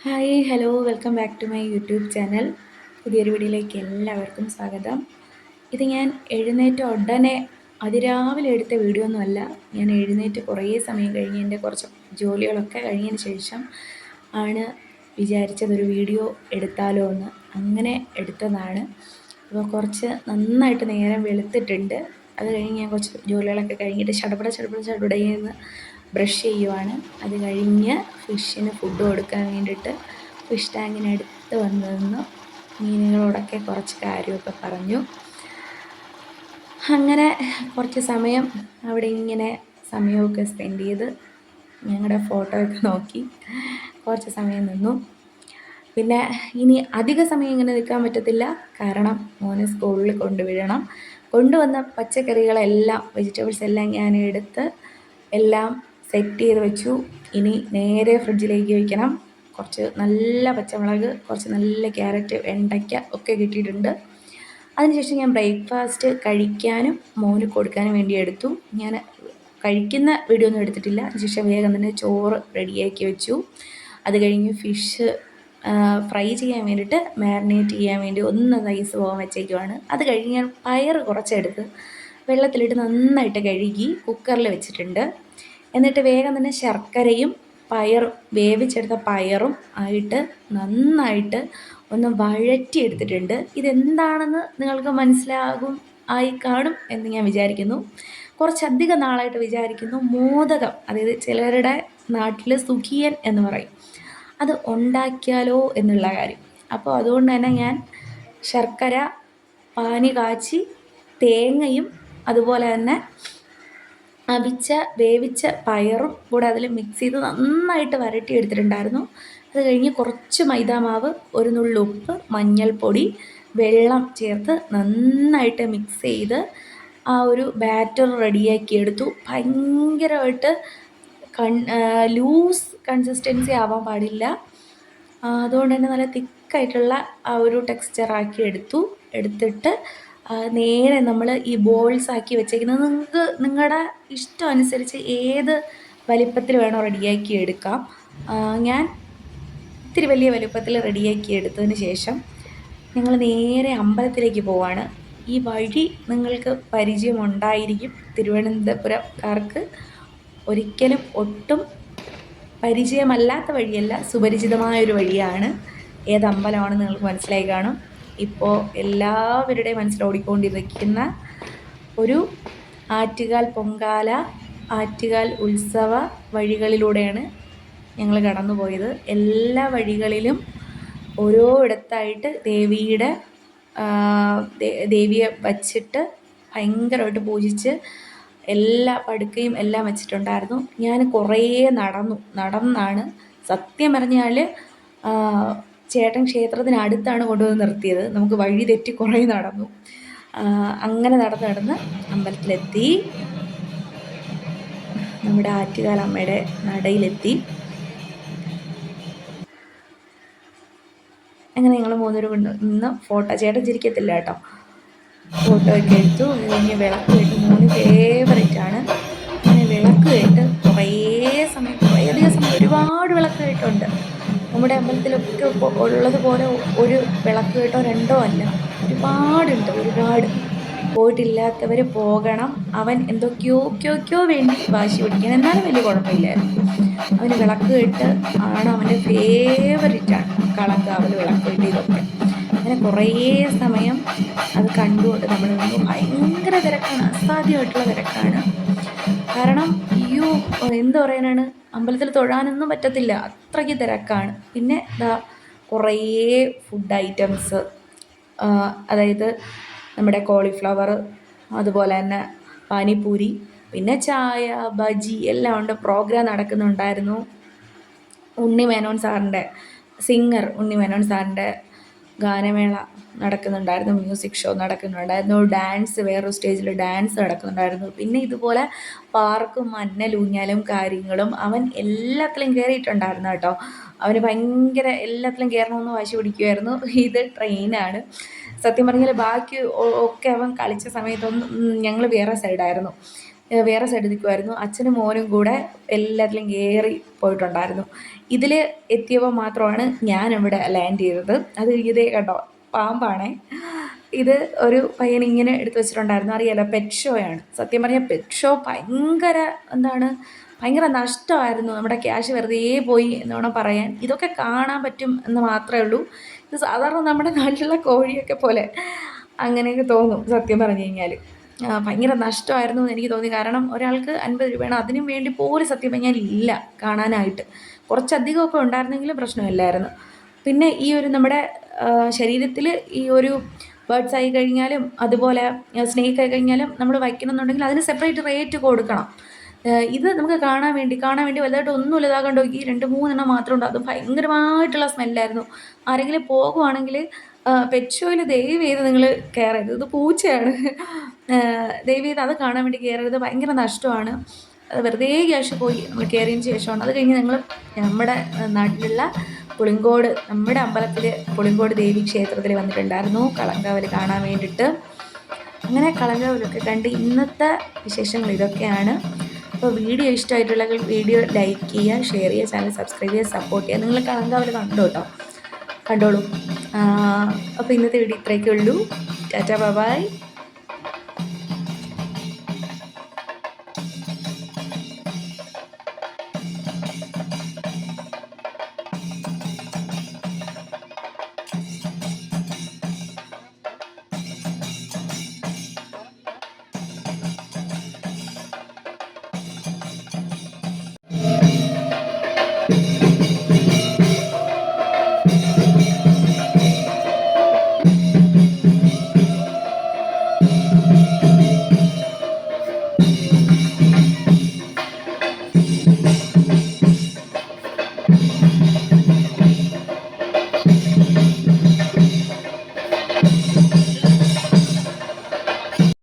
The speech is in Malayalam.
Hi hello welcome back to my YouTube channel. പുതിയൊരു വീഡിയോയിലേക്ക് എല്ലാവർക്കും സ്വാഗതം. ഇത് ഞാൻ എഴുന്നേറ്റ ഉടനെ അതിരാവിലെ എടുത്ത വീഡിയോ ഒന്നുമല്ല. ഞാൻ എഴുന്നേറ്റ് കുറേ സമയം കഴിഞ്ഞ് എൻ്റെ കുറച്ച് ജോലികളൊക്കെ കഴിഞ്ഞതിന് ശേഷം ആണ് വിചാരിച്ചതൊരു വീഡിയോ എടുത്താലോ എന്ന്. അങ്ങനെ എടുത്തതാണ്. അപ്പോൾ കുറച്ച് നന്നായിട്ട് നേരം വെളുത്തിട്ടുണ്ട്. അത് കഴിഞ്ഞ് ഞാൻ കുറച്ച് ജോലികളൊക്കെ കഴിഞ്ഞിട്ട് ചടപടയെന്ന് ബ്രഷ് ചെയ്യുവാണ്. അത് കഴിഞ്ഞ് ഫിഷിന് ഫുഡ് കൊടുക്കാൻ വേണ്ടിയിട്ട് ഫിഷ് ടാങ്കിനടുത്ത് വന്നു മീനുകളോടൊക്കെ കുറച്ച് കാര്യമൊക്കെ പറഞ്ഞു. അങ്ങനെ കുറച്ച് സമയം അവിടെ ഇങ്ങനെ സമയമൊക്കെ സ്പെൻഡ് ചെയ്ത് ഞങ്ങളുടെ ഫോട്ടോയൊക്കെ നോക്കി കുറച്ച് സമയം നിന്നു. പിന്നെ ഇനി അധിക സമയം ഇങ്ങനെ നിൽക്കാൻ പറ്റത്തില്ല. കാരണം മോനെ സ്കൂളിൽ കൊണ്ടുവിടണം. കൊണ്ടുവന്ന പച്ചക്കറികളെല്ലാം വെജിറ്റബിൾസ് എല്ലാം ഞാൻ എടുത്ത് എല്ലാം സെറ്റ് ചെയ്ത് വെച്ചു. ഇനി നേരെ ഫ്രിഡ്ജിലേക്ക് വയ്ക്കണം. കുറച്ച് നല്ല പച്ചമുളക്, കുറച്ച് നല്ല ക്യാരറ്റ്, വെണ്ടയ്ക്ക ഒക്കെ കിട്ടിയിട്ടുണ്ട്. അതിനുശേഷം ഞാൻ ബ്രേക്ക്ഫാസ്റ്റ് കഴിക്കാനും മോന് കൊടുക്കാനും വേണ്ടി എടുത്തു. ഞാൻ കഴിക്കുന്ന വീഡിയോ ഒന്നും എടുത്തിട്ടില്ല. അതിനുശേഷം വേഗം തന്നെ ചോറ് റെഡിയാക്കി വെച്ചു. അത് കഴിഞ്ഞ് ഫിഷ് ഫ്രൈ ചെയ്യാൻ വേണ്ടിയിട്ട് മാരിനേറ്റ് ചെയ്യാൻ വേണ്ടി ഒന്ന് ഐസ് പോകാൻ വെച്ചേക്കുവാണ്. അത് കഴിഞ്ഞ് ഞാൻ പയർ കുറച്ചെടുത്ത് വെള്ളത്തിലിട്ട് നന്നായിട്ട് കഴുകി കുക്കറിൽ വെച്ചിട്ടുണ്ട്. എന്നിട്ട് വേഗം തന്നെ ശർക്കരയും പയറും വേവിച്ചെടുത്ത പയറും ആയിട്ട് നന്നായിട്ട് ഒന്ന് വഴറ്റിയെടുത്തിട്ടുണ്ട്. ഇതെന്താണെന്ന് നിങ്ങൾക്ക് മനസ്സിലാകും ആയി കാണും എന്ന് ഞാൻ വിചാരിക്കുന്നു. കുറച്ചധികം നാളായിട്ട് വിചാരിക്കുന്നു മോദകം, അതായത് ചിലരുടെ നാട്ടിൽ സുഖിയൻ എന്ന് പറയും, അത് ഉണ്ടാക്കിയാലോ എന്നുള്ള കാര്യം. അപ്പോൾ അതുകൊണ്ട് തന്നെ ഞാൻ ശർക്കര പാനി കാച്ചി തേങ്ങയും അതുപോലെ തന്നെ വേവിച്ച പയറും കൂടെ അതിൽ മിക്സ് ചെയ്ത് നന്നായിട്ട് വരട്ടി എടുത്തിട്ടുണ്ടായിരുന്നു. അത് കഴിഞ്ഞ് കുറച്ച് മൈദാമാവ്, ഒരു നുള്ളു ഉപ്പ്, മഞ്ഞൾപ്പൊടി, വെള്ളം ചേർത്ത് നന്നായിട്ട് മിക്സ് ചെയ്ത് ആ ഒരു ബാറ്റർ റെഡിയാക്കി എടുത്തു. ഭയങ്കരമായിട്ട് ലൂസ് കൺസിസ്റ്റൻസി ആവാൻ പാടില്ല. അതുകൊണ്ട് തന്നെ നല്ല തിക്കായിട്ടുള്ള ആ ഒരു ടെക്സ്ചറാക്കി എടുത്തിട്ട് നേരെ നമ്മൾ ഈ ബോൾസ് ആക്കി വെച്ചേക്കുന്നത് നിങ്ങളുടെ ഇഷ്ടം അനുസരിച്ച് ഏത് വലിപ്പത്തിൽ വേണോ റെഡിയാക്കി എടുക്കാം. ഞാൻ ഇത്തിരി വലിയ വലിപ്പത്തിൽ റെഡിയാക്കി എടുത്തതിന് ശേഷം ഞങ്ങൾ നേരെ അമ്പലത്തിലേക്ക് പോവാണ്. ഈ വഴി നിങ്ങൾക്ക് പരിചയമുണ്ടായിരിക്കും. തിരുവനന്തപുരക്കാർക്ക് ഒരിക്കലും ഒട്ടും പരിചയമല്ലാത്ത വഴിയല്ല, സുപരിചിതമായൊരു വഴിയാണ്. ഏത് അമ്പലമാണെന്ന് നിങ്ങൾക്ക് മനസ്സിലായി കാണും. ഇപ്പോൾ എല്ലാവരുടെയും മനസ്സിലോടിക്കൊണ്ടിരിക്കുന്ന ഒരു ആറ്റുകാൽ പൊങ്കാല, ആറ്റുകാൽ ഉത്സവ വഴികളിലൂടെയാണ് ഞങ്ങൾ കടന്നു പോയത്. എല്ലാ വഴികളിലും ഓരോ ഇടത്തായിട്ട് ദേവിയെ വച്ചിട്ട് ഭയങ്കരമായിട്ട് പൂജിച്ച് എല്ലാ പടുക്കയും എല്ലാം വെച്ചിട്ടുണ്ടായിരുന്നു. ഞാൻ കുറേ നടന്നാണ് സത്യം പറഞ്ഞാൽ ചേട്ടൻ ക്ഷേത്രത്തിനടുത്താണ് കൊണ്ടുവന്ന് നിർത്തിയത്. നമുക്ക് വഴി തെറ്റി കുറേ നടന്നു. അങ്ങനെ നടന്ന് അമ്പലത്തിലെത്തി. നമ്മുടെ ആറ്റുകാലമ്മയുടെ നടയിലെത്തി. അങ്ങനെ ഞങ്ങൾ മൂന്നുപേരും കൊണ്ട് നിന്ന് ഫോട്ടോ, ചേട്ടൻ ചിരിക്കത്തില്ല കേട്ടോ, ഫോട്ടോ ഒക്കെ എടുത്തു. കഴിഞ്ഞ് വിളക്ക് കേട്ട്, മോന് ഫേവറേറ്റാണ്. അങ്ങനെ വിളക്ക് കേട്ട് കുറേയധികം സമയം ഒരുപാട് വിളക്ക് കേട്ടുണ്ട്. നമ്മുടെ അമ്പലത്തിലൊക്കെ ഉള്ളതുപോലെ ഒരു വിളക്ക് കേട്ടോ രണ്ടോ അല്ല, ഒരുപാട്. പോയിട്ടില്ലാത്തവർ പോകണം. അവൻ എന്തൊക്കെയോ വേണ്ടി വാശി പിടിക്കണം, എന്നാലും വലിയ കുഴപ്പമില്ലായിരുന്നു. അവന് വിളക്ക് കേട്ട് ആണ് അവൻ്റെ ഫേവറേറ്റാണ്. കളങ്കാവൽ, വിളക്ക് കേട്ട്, ഇതൊക്കെ. അങ്ങനെ കുറേ സമയം അത് കണ്ടുകൊണ്ട് നമ്മൾ നിന്ന്. ഭയങ്കര തിരക്കാണ്, അസാധ്യമായിട്ടുള്ള തിരക്കാണ്. കാരണം എന്ത് പറയാനാണ്, അമ്പലത്തിൽ തൊഴാനൊന്നും പറ്റത്തില്ല, അത്രയ്ക്ക് തിരക്കാണ്. പിന്നെ കുറേ ഫുഡ് ഐറ്റംസ്, അതായത് നമ്മുടെ കോളിഫ്ലവർ, അതുപോലെ തന്നെ പാനിപ്പൂരി, പിന്നെ ചായ, ബജി എല്ലാം ഉണ്ട്. പ്രോഗ്രാം നടക്കുന്നുണ്ടായിരുന്നു. സിംഗർ ഉണ്ണി മേനോൻ സാറിൻ്റെ ഗാനമേള നടക്കുന്നുണ്ടായിരുന്നു, മ്യൂസിക് ഷോ നടക്കുന്നുണ്ടായിരുന്നു, ഡാൻസ്, വേറൊരു സ്റ്റേജിൽ ഡാൻസ് നടക്കുന്നുണ്ടായിരുന്നു. പിന്നെ ഇതുപോലെ പാർക്കും മഞ്ഞലൂഞ്ഞാലും കാര്യങ്ങളും. അവൻ എല്ലാത്തിലും കയറിയിട്ടുണ്ടായിരുന്നു കേട്ടോ. അവന് ഭയങ്കര എല്ലാത്തിലും കയറണമെന്ന് വാശി പിടിക്കുമായിരുന്നു. ഇത് ട്രെയിനാണ്. സത്യം പറഞ്ഞാൽ ബാക്കി ഒക്കെ അവൻ കളിച്ച സമയത്തൊന്നും ഞങ്ങൾ വേറെ സൈഡായിരുന്നു. വേറെ സൈഡിൽ നിൽക്കുമായിരുന്നു. അച്ഛനും മോനും കൂടെ എല്ലാത്തിലും കയറി പോയിട്ടുണ്ടായിരുന്നു. ഇതിൽ എത്തിയപ്പോൾ മാത്രമാണ് ഞാനിവിടെ ലാൻഡ് ചെയ്തത്. അത് ഇതേ കണ്ടോ, പാമ്പാണേ. ഇത് ഒരു പയ്യൻ ഇങ്ങനെ എടുത്തു വെച്ചിട്ടുണ്ടായിരുന്നു. അറിയാലോ, പെറ്റ് ഷോയാണ്. സത്യം പറഞ്ഞാൽ പെറ്റ് ഷോ ഭയങ്കര നഷ്ടമായിരുന്നു. നമ്മുടെ ക്യാഷ് വെറുതെ പോയി എന്ന് വേണം പറയാൻ. ഇതൊക്കെ കാണാൻ പറ്റും എന്ന് മാത്രമേ ഉള്ളൂ. ഇത് സാധാരണ നമ്മുടെ നാട്ടിലുള്ള കോഴിയൊക്കെ പോലെ അങ്ങനെയൊക്കെ തോന്നും സത്യം പറഞ്ഞു കഴിഞ്ഞാൽ. ഭയങ്കര നഷ്ടമായിരുന്നു എന്ന് എനിക്ക് തോന്നി. കാരണം ഒരാൾക്ക് 50 രൂപയാണ്. അതിനും വേണ്ടി പോലും സത്യം പറഞ്ഞാൽ ഇല്ല കാണാനായിട്ട്. കുറച്ചധികമൊക്കെ ഉണ്ടായിരുന്നെങ്കിലും പ്രശ്നമില്ലായിരുന്നു. പിന്നെ ഈ ഒരു നമ്മുടെ ശരീരത്തിൽ ഈ ഒരു ബേർഡ്സ് ആയി കഴിഞ്ഞാലും അതുപോലെ സ്നേക്ക് ആയി കഴിഞ്ഞാലും നമ്മൾ വയ്ക്കണമെന്നുണ്ടെങ്കിൽ അതിന് സെപ്പറേറ്റ് റേറ്റ് കൊടുക്കണം. ഇത് നമുക്ക് കാണാൻ വേണ്ടി വലുതായിട്ട് ഒന്നുമില്ല. ഇതാ കണ്ടോ, ഈ 2-3 മാത്രം ഉണ്ട്. അത് ഭയങ്കരമായിട്ടുള്ള സ്മെല്ലായിരുന്നു. ആരെങ്കിലും പോകുവാണെങ്കിൽ പെറ്റ് ഷോയിൽ ദയവ് ചെയ്ത് നിങ്ങൾ കയറരുത്. ഇത് പൂച്ചയാണ്. ദയവ് ചെയ്ത് അത് കാണാൻ വേണ്ടി കയറരുത്. ഭയങ്കര നഷ്ടമാണ്. അത് വെറുതെ ക്യാഷ് പോയി നമ്മൾ കയറിയതിന് ശേഷമാണ്. അത് കഴിഞ്ഞ് ഞങ്ങൾ നമ്മുടെ നാട്ടിലുള്ള പുളിങ്കോട്, നമ്മുടെ അമ്പലത്തിൽ പുളിങ്കോട് ദേവി ക്ഷേത്രത്തിൽ വന്നിട്ടുണ്ടായിരുന്നു കളങ്കാവൽ കാണാൻ വേണ്ടിയിട്ട്. അങ്ങനെ കളങ്കാവലൊക്കെ കണ്ട് ഇന്നത്തെ വിശേഷങ്ങൾ ഇതൊക്കെയാണ്. അപ്പോൾ വീഡിയോ ഇഷ്ടമായിട്ടുണ്ടെങ്കിൽ വീഡിയോ ലൈക്ക് ചെയ്യുക, ഷെയർ ചെയ്യുക, ചാനൽ സബ്സ്ക്രൈബ് ചെയ്യുക, സപ്പോർട്ട് ചെയ്യുക. നിങ്ങൾ കളങ്കാവൽ കണ്ടോളൂ. അപ്പോൾ ഇന്നത്തെ വീഡിയോ ഇത്രയൊക്കെ ഉള്ളൂ. Tata bye.